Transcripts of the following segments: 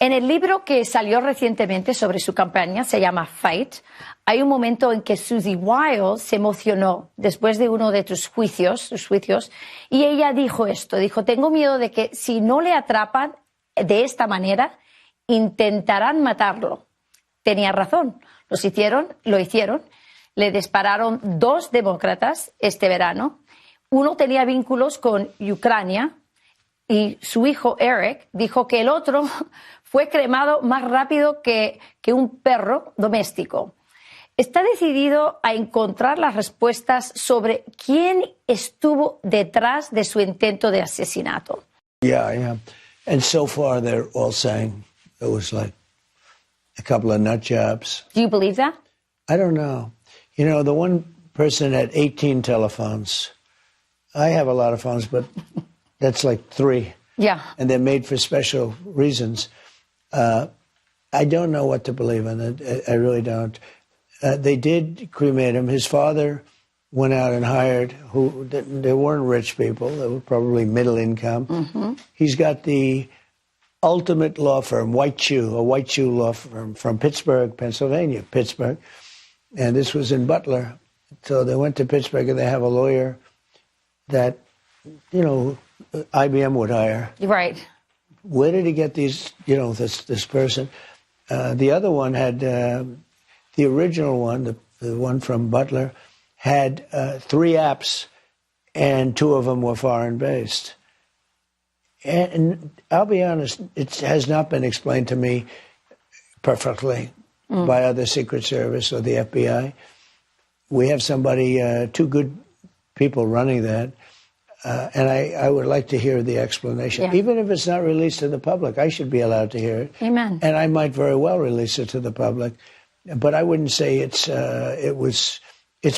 En el libro que salió recientemente sobre su campaña, se llama Fight, hay un momento en que Susie Wiles se emocionó después de uno de sus juicios, y ella dijo esto, dijo, tengo miedo de que si no le atrapan de esta manera, intentarán matarlo. Tenía razón, lo hicieron, le dispararon 2 demócratas este verano, uno tenía vínculos con Ucrania y su hijo Eric dijo que el otro fue cremado más rápido que un perro doméstico. Está decidido a encontrar las respuestas sobre quién estuvo detrás de su intento de asesinato. Yeah. And so far they're all saying it was like a couple of nut jobs. Do you believe that? I don't know. You know, the one person had 18 telephones. I have a lot of phones, but that's like 3. Yeah. And they're made for special reasons. I don't know what to believe in it. I really don't. They did cremate him. His father went out and hired they weren't rich people. They were probably middle income. Mm-hmm. He's got the ultimate law firm, a white shoe law firm from Pittsburgh, Pennsylvania, And this was in Butler. So they went to Pittsburgh and they have a lawyer that, IBM would hire. Right. Where did he get these, this person? The other one had, the original one, the one from Butler, had 3 apps, and 2 of them were foreign-based. And I'll be honest, it has not been explained to me perfectly by other Secret Service or the FBI. We have 2 good people running that. And I would like to hear the explanation. Yeah. Even if it's not released to the public, I should be allowed to hear it. Amen. And I might very well release it to the public. But I wouldn't say it's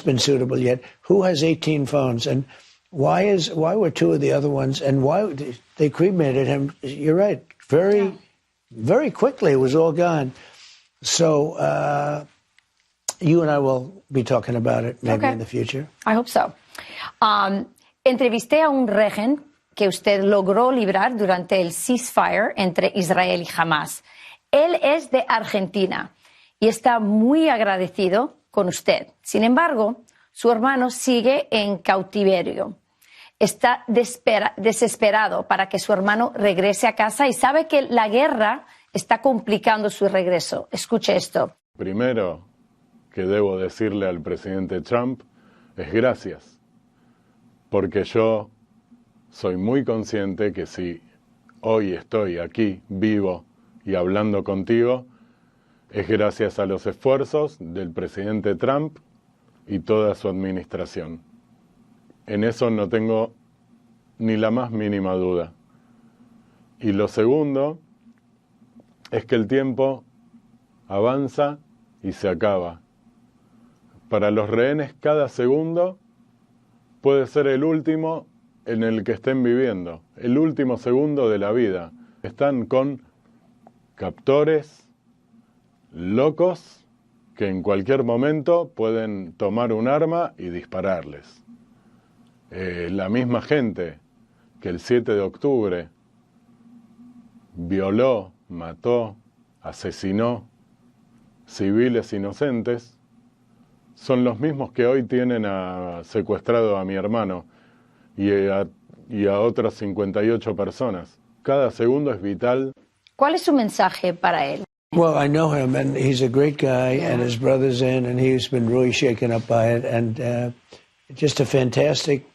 been suitable yet. Who has 18 phones? And why were 2 of the other ones? And why they cremated him? You're right. Very quickly, it was all gone. So you and I will be talking about it maybe in the future. I hope so. Entrevisté a un rehén que usted logró librar durante el ceasefire entre Israel y Hamas. Él es de Argentina y está muy agradecido con usted. Sin embargo, su hermano sigue en cautiverio. Está desesperado para que su hermano regrese a casa y sabe que la guerra está complicando su regreso. Escuche esto. Primero que debo decirle al presidente Trump es gracias. Porque yo soy muy consciente que si hoy estoy aquí, vivo y hablando contigo, es gracias a los esfuerzos del presidente Trump y toda su administración. En eso no tengo ni la más mínima duda. Y lo segundo es que el tiempo avanza y se acaba. Para los rehenes cada segundo puede ser el último en el que estén viviendo, el último segundo de la vida. Están con captores locos que en cualquier momento pueden tomar un arma y dispararles. La misma gente que el 7 de octubre violó, mató, asesinó civiles inocentes, son los mismos que hoy tienen secuestrado a mi hermano y a otras 58 personas. Cada segundo es vital. ¿Cuál es su mensaje para él? Well, I know him, and he's a great guy, and his brother's in, and he's been really shaken up by it, and just a fantastic,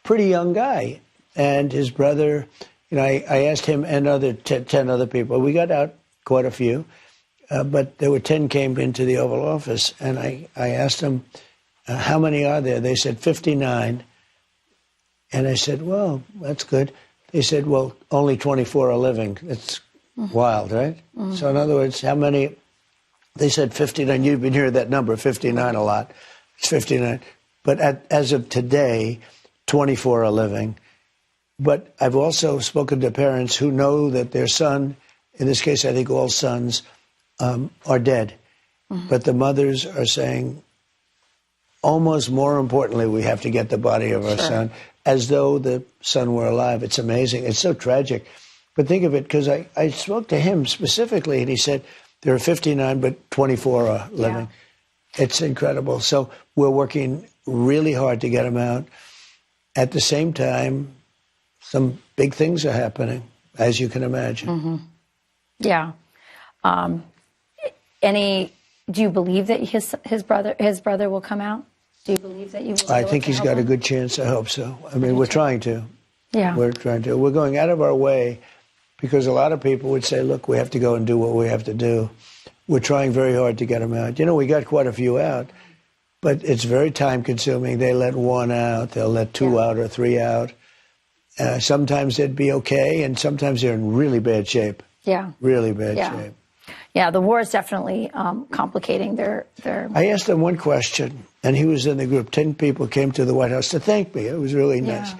pretty young guy. And his brother, I asked him and 10 other people. We got out quite a few. But there were 10 came into the Oval Office, and I asked them, how many are there? They said 59. And I said, well, that's good. They said, well, only 24 are living. It's wild, right? Mm-hmm. So in other words, how many? They said 59. You've been hearing that number, 59 a lot. It's 59. But as of today, 24 are living. But I've also spoken to parents who know that their son, in this case I think all sons, are dead. Mm-hmm. But the mothers are saying, almost more importantly, we have to get the body of our son, as though the son were alive. It's amazing. It's so tragic. But think of it, because I spoke to him specifically, and he said there are 59, but 24 are living. Yeah. It's incredible. So we're working really hard to get him out. At the same time, some big things are happening, as you can imagine. Mm-hmm. Yeah. Do you believe that his brother will come out? Do you believe that you will? I think he's got a good chance. I hope so. I mean, we're trying to. Yeah. We're trying to. We're going out of our way because a lot of people would say, look, we have to go and do what we have to do. We're trying very hard to get them out. You know, we got quite a few out, but it's very time consuming. They let one out. They'll let two out or three out. Sometimes they'd be okay, and sometimes they're in really bad shape. Yeah. Really bad shape. Yeah, the war is definitely complicating their... I asked him one question, and he was in the group. 10 people came to the White House to thank me. It was really nice.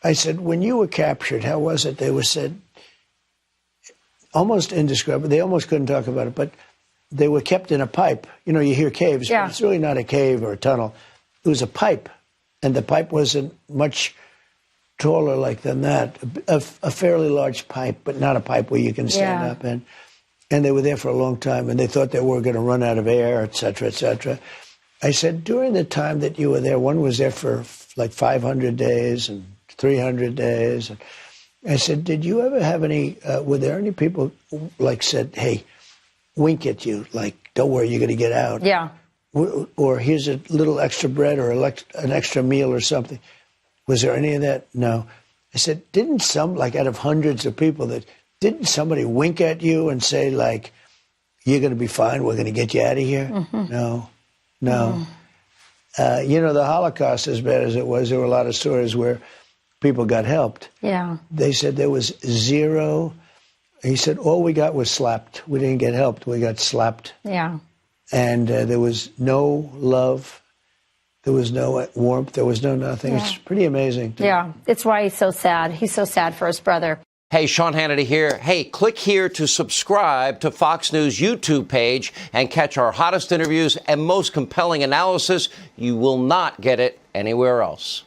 I said, when you were captured, how was it? They said, almost indescribable. They almost couldn't talk about it, but they were kept in a pipe. You know, you hear caves, but it's really not a cave or a tunnel. It was a pipe, and the pipe wasn't much taller like than that. A fairly large pipe, but not a pipe where you can stand up in. And they were there for a long time, and they thought they were going to run out of air, et cetera, et cetera. I said, during the time that you were there, one was there for like 500 days and 300 days. And I said, did you ever have any, were there any people who, like, said, hey, wink at you, like, don't worry, you're going to get out. Yeah. Or here's a little extra bread or an extra meal or something. Was there any of that? No. I said, didn't some, like, out of hundreds of people, didn't somebody wink at you and say, like, you're going to be fine, we're going to get you out of here? Mm-hmm. No. You know, the Holocaust, as bad as it was, there were a lot of stories where people got helped. Yeah. They said there was zero. He said, all we got was slapped. We didn't get helped. We got slapped. Yeah. And there was no love. There was no warmth. There was no nothing. Yeah. It's pretty amazing. Yeah. It's why he's so sad. He's so sad for his brother. Hey, Sean Hannity here. Hey, click here to subscribe to Fox News YouTube page and catch our hottest interviews and most compelling analysis. You will not get it anywhere else.